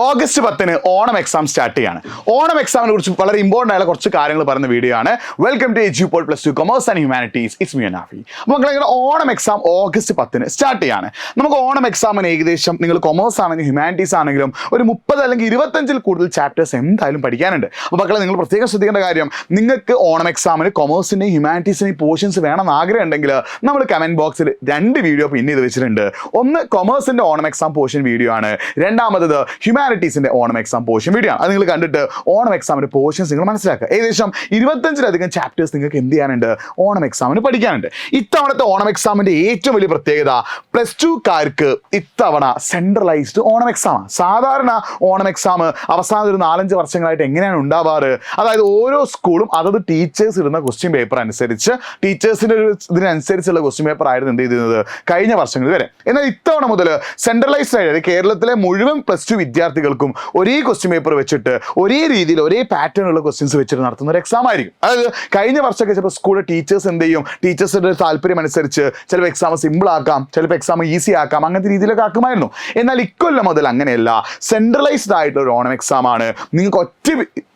August 10 Onam exam start ചെയ്യാണ്. ഓണം എക്സാമിനെ കുറിച്ച് വളരെ ഇമ്പോർട്ടൻ്റ് ആയ കുറച്ച് കാര്യങ്ങൾ പറയുന്ന വീഡിയോ ആണ്. Welcome to Edupod +2 commerce and humanities. It's me Nafi. അപ്പോൾ മക്കളെ, ഓണം എക്സാം ഓഗസ്റ്റ് 10 സ്റ്റാർട്ട് ചെയ്യാണ്. നമുക്ക് ഓണം എക്സാമിന് ഏകദേശം നിങ്ങൾ കൊമേഴ്സ് ആണെങ്കിലും ഹ്യൂമാനിറ്റീസ് ആണെങ്കിലും ഒരു 30 അല്ലെങ്കിൽ 25 കൂടുതൽ ചാപ്റ്റേഴ്സ് എന്തായാലും പഠിക്കാനുണ്ട്. അപ്പോൾ മക്കളെ, നിങ്ങൾ പ്രത്യേകം ശ്രദ്ധിക്കേണ്ട കാര്യം, നിങ്ങൾക്ക് ഓണം എക്സാമിന് കൊമേഴ്സിൻ്റെയും ഹ്യൂമാനിറ്റീസിൻ്റെയും പോർഷൻസ് വേണമെന്ന് ആഗ്രഹം ഉണ്ടെങ്കിൽ നമ്മൾ കമൻറ്റ് ബോക്സിൽ 2 വീഡിയോ പിൻ ചെയ്ത് വെച്ചിട്ടുണ്ട്. ഒന്ന് കൊമേഴ്സിൻ്റെ ഓണം എക്സാം പോർഷൻ വീഡിയോ ആണ്, രണ്ടാമത് ഹ്യൂമാനിറ്റീസിന്റെ ഓണം എക്സാം പോർഷൻ വീഡിയോ ആണ്. അത് നിങ്ങൾ കണ്ടിട്ട് ഓണം എക്സാമിന്റെ പോർഷൻസ് നിങ്ങൾ മനസ്സിലാക്കുക. ഏകദേശം 25-ലധികം ചാപ്റ്റേഴ്സ് നിങ്ങൾക്ക് എന്ത് ചെയ്യാനുണ്ട്, ഓണം എക്സാമിന് പഠിക്കാനുണ്ട്. ഇത്തവണത്തെ ഓണം എക്സാമിന്റെ ഏറ്റവും വലിയ പ്രത്യേകത, +2കാർക്ക് ഇത്തവണ സെൻട്രലൈസ്ഡ് ഓണം എക്സാമാണ്. സാധാരണ ഓണം എക്സാം അവസാന ഒരു 4-5 വർഷങ്ങളായിട്ട് എങ്ങനെയാണ് ഉണ്ടാവാറ്, അതായത് ഓരോ സ്കൂളും അതത് ടീച്ചേഴ്സ് ഇടുന്ന ക്വസ്റ്റ്യൻ പേപ്പർ അനുസരിച്ച് ടീച്ചേഴ്സിന്റെ ഒരു ഇതിനനുസരിച്ചുള്ള ക്വസ്റ്റ്യൻ പേപ്പർ ആയിരുന്നു എന്ത് ചെയ്തിരുന്നത് കഴിഞ്ഞ വർഷങ്ങളിൽ വരെ. എന്നാൽ ഇത്തവണ മുതൽ സെൻട്രലൈസ്ഡ് ആയിട്ട് കേരളത്തിലെ മുഴുവൻ +2 വിദ്യാർത്ഥികൾക്കും ഒരേ ക്വസ്റ്റ്യൻ പേപ്പർ വെച്ചിട്ട് ഒരേ രീതിയിൽ ഒരേ പാറ്റേണുള്ള ക്വസ്റ്റ്യൻസ് വെച്ചിട്ട് നടത്തുന്ന ഒരു എക്സാം ആയിരിക്കും. അതായത് കഴിഞ്ഞ വർഷമൊക്കെ ചിലപ്പോൾ സ്കൂളിലെ ടീച്ചേഴ്സ് എന്ത് ചെയ്യും, ടീച്ചേഴ്സിന്റെ താല്പര്യം അനുസരിച്ച് ചിലപ്പോൾ എക്സാം സിമ്പിൾ ആക്കാം, ചിലപ്പോൾ എക്സാം ഈസി ആക്കാം, അങ്ങനത്തെ രീതിയിലൊക്കെ ആക്കുമായിരുന്നു. എന്നാൽ ഇക്കൊല്ലം മുതൽ അങ്ങനെയല്ല, സെൻട്രലൈസ്ഡ് ആയിട്ടുള്ള ഒരു ഓണം എക്സാം ആണ്. നിങ്ങൾക്ക് ഒറ്റ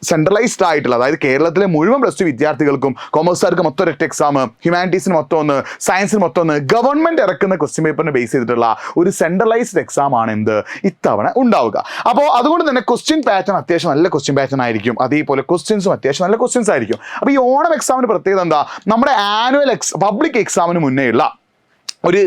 സെൻട്രലൈസ്ഡ് ആയിട്ടുള്ള, അതായത് കേരളത്തിലെ മുഴുവൻ +2 വിദ്യാർത്ഥികൾക്കും, കൊമേഴ്സുകാർക്ക് മൊത്തം ഒരൊറ്റ എക്സാം, ഹ്യൂമാനിറ്റീസിന് മൊത്തം ഒന്ന്, സയൻസിന് മൊത്തം ഒന്ന്, ഗവൺമെന്റ് ഇറക്കുന്ന ക്വസ്റ്റ്യൻ പേപ്പറിനെ ബേസ് ചെയ്തിട്ടുള്ള ഒരു സെൻട്രലൈസ്ഡ് എക്സാം ആണ് എന്ത് ഇത്തവണ ഉണ്ടാവുക. അപ്പോൾ അതുകൊണ്ട് തന്നെ ക്വസ്റ്റ്യൻ പാറ്റേൺ അത്യാവശ്യം നല്ല ക്വസ്റ്റ്യൻ പാറ്റേൺ ആയിരിക്കും. അതേപോലെ ക്വസ്റ്റ്യൻസും അത്യാവശ്യം നല്ല ക്വസ്റ്റ്യൻസ് ആയിരിക്കും. അപ്പോൾ ഈ ഓണം എക്സാമിന് പ്രത്യേകത എന്താ, നമ്മുടെ ആനുവൽ പബ്ലിക് എക്സാമിന് മുന്നേ ഉള്ള ഒരു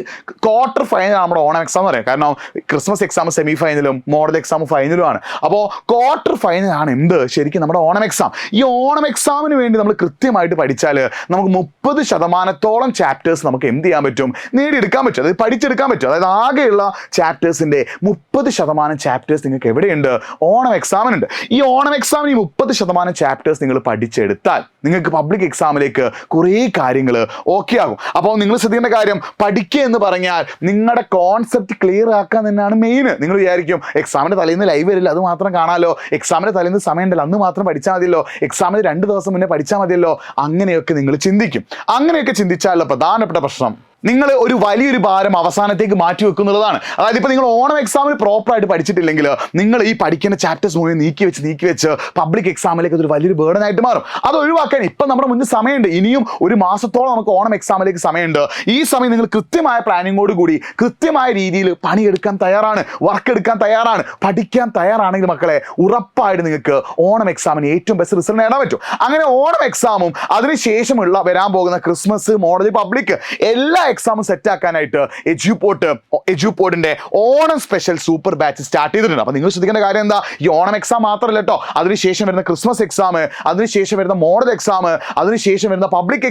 ക്വാർട്ടർ ഫൈനൽ നമ്മുടെ ഓണം എക്സാം എന്ന് പറയാം. കാരണം ക്രിസ്മസ് എക്സാം സെമി ഫൈനലും മോഡൽ എക്സാം ഫൈനലും ആണ്. അപ്പോൾ ക്വാർട്ടർ ഫൈനലാണ് എന്ത് ശരിക്കും നമ്മുടെ ഓണം എക്സാം. ഈ ഓണം എക്സാമിന് വേണ്ടി നമ്മൾ കൃത്യമായിട്ട് പഠിച്ചാൽ നമുക്ക് 30% ചാപ്റ്റേഴ്സ് നമുക്ക് എന്ത് ചെയ്യാൻ പറ്റും, നേടിയെടുക്കാൻ പറ്റും, അതായത് പഠിച്ചെടുക്കാൻ പറ്റും. അതായത് ആകെയുള്ള ചാപ്റ്റേഴ്സിൻ്റെ 30% ചാപ്റ്റേഴ്സ് നിങ്ങൾക്ക് എവിടെയുണ്ട്, ഓണം എക്സാമിനുണ്ട്. ഈ ഓണം എക്സാമിന് ഈ 30% ചാപ്റ്റേഴ്സ് നിങ്ങൾ പഠിച്ചെടുത്താൽ നിങ്ങൾക്ക് പബ്ലിക് എക്സാമിലേക്ക് കുറേ കാര്യങ്ങൾ ഓക്കെ ആകും. അപ്പോൾ നിങ്ങൾ ശ്രദ്ധിക്കേണ്ട കാര്യം, പഠിക്കുക എന്ന് പറഞ്ഞാൽ നിങ്ങളുടെ കോൺസെപ്റ്റ് ക്ലിയർ ആക്കാൻ തന്നെയാണ് മെയിൻ. നിങ്ങൾ വിചാരിക്കും എക്സാമിന്റെ തലേന്ന് ലൈവ് വരില്ല, അത് മാത്രം കാണാമല്ലോ, എക്സാമിന്റെ തലേന്ന് സമയം ഉണ്ടല്ലോ, അന്ന് മാത്രം പഠിച്ചാൽ മതിയല്ലോ, എക്സാമിന് 2 ദിവസം മുന്നേ പഠിച്ചാൽ മതിയല്ലോ, അങ്ങനെയൊക്കെ നിങ്ങൾ ചിന്തിക്കും. അങ്ങനെയൊക്കെ ചിന്തിച്ചാലുള്ള പ്രധാനപ്പെട്ട പ്രശ്നം, നിങ്ങൾ ഒരു വലിയൊരു ഭാരം അവസാനത്തേക്ക് മാറ്റി വെക്കുന്നുള്ളതാണ്. അതായത് ഇപ്പോൾ നിങ്ങൾ ഓണം എക്സാമിന് പ്രോപ്പറായിട്ട് പഠിച്ചിട്ടില്ലെങ്കിൽ നിങ്ങൾ ഈ പഠിക്കുന്ന ചാപ്റ്റേഴ്സ് മുഴുവൻ നീക്കി വെച്ച് പബ്ലിക് എക്സാമിലേക്ക് അതൊരു വലിയൊരു ബേർഡനായിട്ട് മാറും. അത് ഒഴിവാക്കാൻ ഇപ്പം നമ്മുടെ മുന്നിൽ സമയമുണ്ട്. ഇനിയും ഒരു മാസത്തോളം നമുക്ക് ഓണം എക്സാമിലേക്ക് സമയമുണ്ട്. ഈ സമയം നിങ്ങൾ കൃത്യമായ പ്ലാനിങ്ങോട് കൂടി കൃത്യമായ രീതിയിൽ പണിയെടുക്കാൻ തയ്യാറാണ്, വർക്ക് എടുക്കാൻ തയ്യാറാണ്, പഠിക്കാൻ തയ്യാറാണെങ്കിൽ മക്കളെ, ഉറപ്പായിട്ട് നിങ്ങൾക്ക് ഓണം എക്സാമിന് ഏറ്റവും ബെസ്റ്റ് റിസൾട്ട് നേടാൻ പറ്റും. അങ്ങനെ ഓണം എക്സാമും അതിനുശേഷമുള്ള വരാൻ പോകുന്ന ക്രിസ്മസ്, മോഡൽ, പബ്ലിക് എല്ലാ എക്സാം സെറ്റ് ആക്കാനായിട്ട് എജ്യൂപോഡിന്റെ Onam special super batch start ചെയ്തിട്ടുണ്ട്. അപ്പോൾ നിങ്ങൾ ശ്രദ്ധിക്കേണ്ട കാര്യം എന്താ, ഈ ഓണം എക്സാം മാത്രമല്ല കേട്ടോ, അതിനുശേഷം വരുന്ന ക്രിസ്മസ് എക്സാം, അതിനുശേഷം വരുന്ന മോഡൽ എക്സാം, അതിനുശേഷം വരുന്ന പബ്ലിക്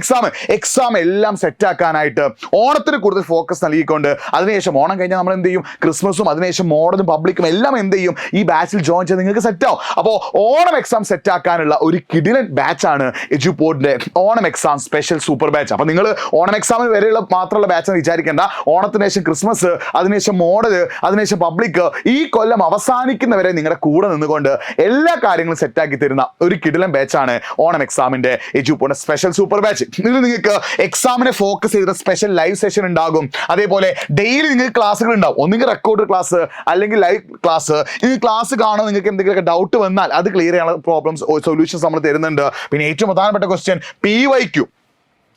എക്സാം എല്ലാം സെറ്റ് ആക്കാനായിട്ട് ഓണത്തിന് കൂടുതൽ ഫോക്കസ് നൽകിക്കൊണ്ട്, അതിനുശേഷം ഓണം കഴിഞ്ഞാൽ നമ്മൾ എന്ത് ചെയ്യും, ക്രിസ്മസും അതിനുശേഷം മോഡലും പബ്ലിക്കും എല്ലാം എന്ത് ചെയ്യും, ഈ ബാച്ചിൽ ജോയിൻ ചെയ്ത് നിങ്ങൾക്ക് സെറ്റ് ആവും. അപ്പോൾ ഓണം എക്സാം സെറ്റ് ആക്കാനുള്ള ഒരു കിടിലൻ ബാച്ചാണ് എജ്യൂപോഡിന്റെ Onam exam special super batch. അപ്പോൾ നിങ്ങൾ ഓണം എക്സാമിന് വരെയുള്ള മാത്രമുള്ള ബാച്ച് വിചാരിക്കേണ്ട, ഓണത്തിന് ശേഷം ക്രിസ്മസ്, അതിനുശേഷം മോഡൽ, അതിനുശേഷം പബ്ലിക്, ഈ കൊല്ലം അവസാനിക്കുന്നവരെ നിങ്ങളുടെ കൂടെ നിന്നുകൊണ്ട് എല്ലാ കാര്യങ്ങളും സെറ്റാക്കി തരുന്ന ഒരു കിടിലൻ ബാച്ചാണ് ഓണം എക്സാമിന്റെ എജ്യൂപോഡിന്റെ സ്പെഷ്യൽ സൂപ്പർ ബാച്ച്. ഇതിൽ നിങ്ങൾക്ക് എക്സാമിനെ ഫോക്കസ് ചെയ്ത സ്പെഷ്യൽ ലൈവ് സെഷൻ ഉണ്ടാകും. അതേപോലെ ഡെയിലി നിങ്ങൾക്ക് ക്ലാസ്സുകൾ ഉണ്ടാവും. ഒന്നുകിൽ റെക്കോർഡ് ക്ലാസ് അല്ലെങ്കിൽ ലൈവ് ക്ലാസ്. ഈ ക്ലാസ് കാണുമ്പോൾ നിങ്ങൾക്ക് എന്തെങ്കിലുമൊക്കെ ഡൗട്ട് വന്നാൽ അത് ക്ലിയർ ചെയ്യാനുള്ള പ്രോബ്ലംസ് സൊല്യൂഷൻസ് നമ്മൾ തരുന്നുണ്ട്. പിന്നെ ഏറ്റവും പ്രധാനപ്പെട്ട ക്വസ്റ്റ്യൻ PYQ.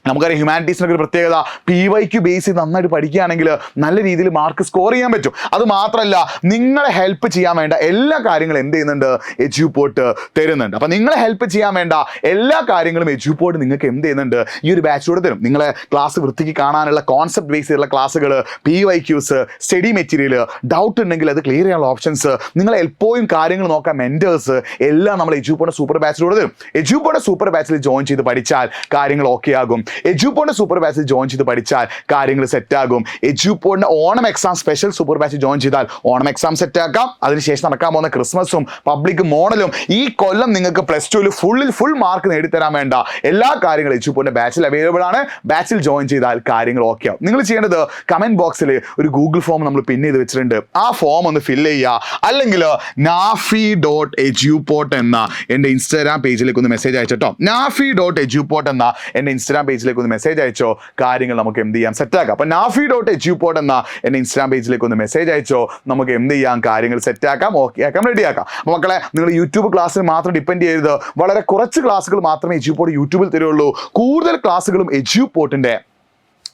നമുക്കറിയാം ഹ്യൂമാനിറ്റീസിനൊക്കെ ഒരു പ്രത്യേകത, PYQ ബേസ് ചെയ്ത് നന്നായിട്ട് പഠിക്കുകയാണെങ്കിൽ നല്ല രീതിയിൽ മാർക്ക് സ്കോർ ചെയ്യാൻ പറ്റും. അത് മാത്രമല്ല, നിങ്ങളെ ഹെൽപ്പ് ചെയ്യാൻ വേണ്ട എല്ലാ കാര്യങ്ങളും എന്ത് ചെയ്യുന്നുണ്ട്, എജ്യൂപോഡ് തരുന്നുണ്ട്. അപ്പം നിങ്ങളെ ഹെൽപ്പ് ചെയ്യാൻ വേണ്ട എല്ലാ കാര്യങ്ങളും എജ്യൂപോഡ് നിങ്ങൾക്ക് എന്ത് ചെയ്യുന്നുണ്ട്, ഈ ഒരു ബാച്ചിലൂടെ തരും. നിങ്ങളെ ക്ലാസ് വൃത്തിക്ക് കാണാനുള്ള കോൺസെപ്റ്റ് ബേസ് ചെയ്തുള്ള ക്ലാസ്സുകൾ, PYQs, സ്റ്റഡി മെറ്റീരിയൽ, ഡൗട്ട് ഉണ്ടെങ്കിൽ അത് ക്ലിയർ ചെയ്യാനുള്ള ഓപ്ഷൻസ്, നിങ്ങൾ എപ്പോഴും കാര്യങ്ങൾ നോക്കാൻ മെൻറ്റേഴ്സ് എല്ലാം നമ്മൾ എജ്യൂപോഡിന്റെ സൂപ്പർ ബാച്ചിലൂടെ തരും. എജ്യൂപോഡിന്റെ സൂപ്പർ ബാച്ചിൽ ജോയിൻ ചെയ്ത് പഠിച്ചാൽ കാര്യങ്ങൾ ഓക്കെ ആകും. എജ്യൂപോഡിന്റെ സൂപ്പർ ബാച്ചിൽ ജോയിൻ ചെയ്ത് പഠിച്ചാൽ കാര്യങ്ങൾ സെറ്റ് ആകും. എജ്യൂപോഡിന്റെ ഓണം എക്സാം സ്പെഷ്യൽ സൂപ്പർ ബാച്ചിൽ ജോയിൻ ചെയ്താൽ ഓണം എക്സാം സെറ്റ് ആക്കാം. അതിനുശേഷം നടക്കാൻ പോകുന്ന ക്രിസ്മസും പബ്ലിക്കും മോഡലും ഈ കൊല്ലം നിങ്ങൾക്ക് +2 ഫുൾ മാർക്ക് നേടിത്തരാൻ വേണ്ട എല്ലാ കാര്യങ്ങളും എജ്യൂപോഡിന്റെ ബാച്ചിൽ അവൈലബിൾ ആണ്. ബാച്ചിൽ ജോയിൻ ചെയ്താൽ കാര്യങ്ങൾ ഓക്കെ ആവും. നിങ്ങൾ ചെയ്യേണ്ടത് കമന്റ് ബോക്സിൽ ഒരു ഗൂഗിൾ ഫോം നമ്മൾ പിൻ ചെയ്ത് വെച്ചിട്ടുണ്ട്. ആ ഫോം ഒന്ന് ഫില്ല് ചെയ്യുക, അല്ലെങ്കിൽ nafi.eduport എന്ന എൻ്റെ ഇൻസ്റ്റാഗ്രാം പേജിലേക്ക് ഒന്ന് മെസ്സേജ് അയച്ചിട്ടോ. nafi.eduport എന്ന എൻ്റെ ഇൻസ്റ്റാഗ്രാം പേജിൽ പേജിലേക്ക് ഒന്ന് മെസ്സേജ് അയച്ചോ, കാര്യങ്ങൾ നമുക്ക് എന്ത് ചെയ്യാം, സെറ്റാക്കാം. അപ്പോൾ nafi.edupod എന്ന എൻ്റെ ഇൻസ്റ്റാഗ്രാം പേജിലേക്ക് ഒന്ന് മെസ്സേജ് അയച്ചോ, നമുക്ക് എന്ത് ചെയ്യാം, കാര്യങ്ങൾ സെറ്റാക്കാം, ഓക്കെ ആക്കാം, റെഡിയാക്കാം. അപ്പോൾ മക്കളെ, നിങ്ങൾ യൂട്യൂബ് ക്ലാസ്സിൽ മാത്രം ഡിപ്പെൻഡ് ചെയ്യരുത്. വളരെ കുറച്ച് ക്ലാസ്സുകൾ മാത്രമേ എജ്യൂപോഡ് യൂട്യൂബിൽ തരുള്ളൂ. കൂടുതൽ ക്ലാസ്സുകളും എജ്യൂപോർട്ടിൻ്റെ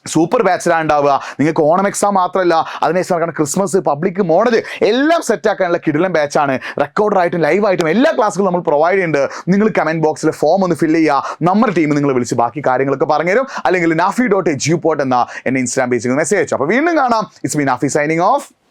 സൂപ്പർ ബാച്ചിലാണ് ഉണ്ടാവുക. നിങ്ങൾക്ക് ഓണം എക്സാം മാത്രമല്ല, അതിനുശേഷം നടക്കുന്ന ക്രിസ്മസ്, പബ്ലിക്, മോഡൽ എല്ലാം സെറ്റാക്കാനുള്ള കിടിലൻ ബാച്ചാണ്. റെക്കോർഡറായിട്ടും ലൈവായിട്ടും എല്ലാ ക്ലാസ്സുകളും നമ്മൾ പ്രൊവൈഡ് ചെയ്യുന്നുണ്ട്. നിങ്ങൾ കമൻറ്റ് ബോക്സിൽ ഫോം ഒന്ന് ഫില്ല് ചെയ്യുക. നമ്മുടെ ടീം നിങ്ങൾ വിളിച്ച് ബാക്കി കാര്യങ്ങളൊക്കെ പറഞ്ഞുതരും. അല്ലെങ്കിൽ nafi.edupod എന്ന എൻ്റെ ഇൻസ്റ്റാഗ്രാം പേജിൽ മെസ്സേജ് അയച്ചു. അപ്പോൾ വീണ്ടും കാണാം. It's me Nafi signing off.